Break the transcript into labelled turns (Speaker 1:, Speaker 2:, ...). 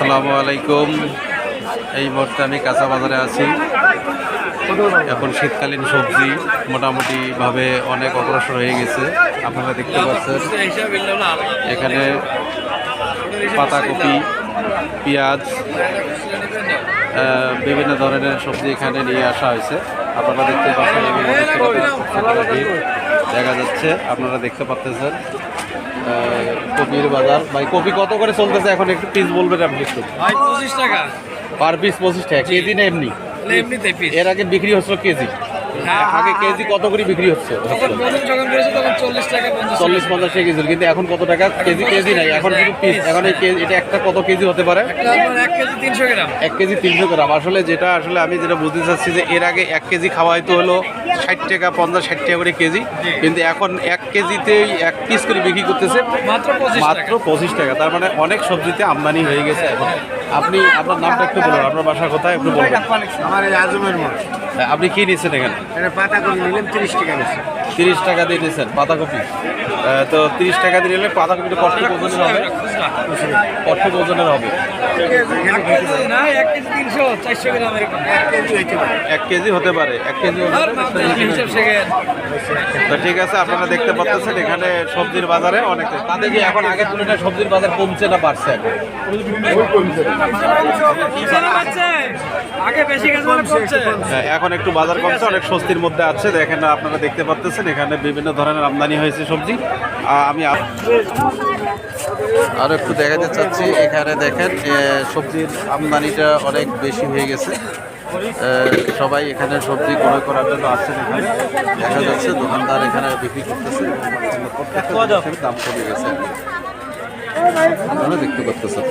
Speaker 1: আসসালামু আলাইকুম। এই মুহূর্তে আমি কাঁচা বাজারে আছি। এখন শীতকালীন সবজি মোটামুটিভাবে অনেক অগ্রসর হয়ে গেছে। আপনারা দেখতে পাচ্ছেন এখানে পাতাকপি, পেঁয়াজ, বিভিন্ন ধরনের সবজি এখানে নিয়ে আসা হয়েছে। আপনারা দেখতে পাচ্ছেন দেখা যাচ্ছে, আপনারা দেখতে পাচ্ছেন কপির বাজার। ভাই কপি কত করে চলতেছে এখন একটু পিস বলবেন আপনি একটু?
Speaker 2: 25 টাকা
Speaker 1: পার পিস 25 টাকা কেজি না এমনি?
Speaker 2: এমনিতে পিস।
Speaker 1: এর আগে বিক্রি হচ্ছিল কেজি, আগে কেজি কত করে বিক্রি হচ্ছে?
Speaker 2: যখন করেছে তখন 40 টাকা
Speaker 1: 40-50 টাকা কেজি, কিন্তু এখন কত টাকা কেজি? কেজি নাই, এখন কিন্তু পিস। এখন এই এটা একটা কত কেজি হতে পারে?
Speaker 2: 1 কেজি 300 গ্রাম।
Speaker 1: 1 কেজি 300 গ্রাম। আসলে আমি যেটা বুঝতে চাচ্ছি যে এর আগে 1 কেজি খাওয়া হয়তো হলো 60 টাকা, 50-60 টাকা করে কেজি, কিন্তু এখন 1 কেজিতেই 1 পিস করে বিক্রি করতেছে
Speaker 2: মাত্র
Speaker 1: 25 টাকা। তার মানে অনেক সবজিতে আমদানি হয়ে গেছে এখন। আপনি আপনার নামটা একটু বলুন, আপনার বাসা কোথায় একটু বলুন।
Speaker 3: আমার এই আজমের মোড়।
Speaker 1: আপনি কি নিচ্ছেন এখানে?
Speaker 3: এটা পাতাকপি নিলাম 30 টাকা নিচ্ছে।
Speaker 1: 30 টাকা দিয়ে নিচ্ছেন পাতাকপি। তো 30 টাকা দিয়ে নিলে পাতাকপিটা কতটুকু ওজনের হবে? কতটুকু ওজনের হবে?
Speaker 2: না 1 কেজি 300 400 গ্রাম এরকম।
Speaker 1: 1 কেজি হতে পারে। 1 কেজি
Speaker 2: হিসাব শেখেন।
Speaker 1: তো ঠিক আছে, আপনারা দেখতে পাচ্ছেন এখানে সবজির বাজারে অনেক। তাদের কি এখন আগের তুলনায় সবজির বাজার কমছে না বাড়ছে?
Speaker 2: আগে বেশি গেছে না কমছে।
Speaker 1: হ্যাঁ, এখন একটু বাজার কমছে, অনেক স্বস্তির মধ্যে আছে। দেখেন আপনারা দেখতে পাচ্ছেন এখানে বিভিন্ন ধরনের আমদানি হয়েছে সবজি। আমি আরও একটু দেখাতে চাচ্ছি, এখানে দেখেন সবজির আমদানিটা অনেক বেশি হয়ে গেছে। সবাই এখানে সবজি ক্রয় করার জন্য আসছেন। এখানে দেখা যাচ্ছে দোকানদার এখানে বিক্রি করতেছে, দাম কমে গেছে, আপনারা দেখতে পাচ্ছেন।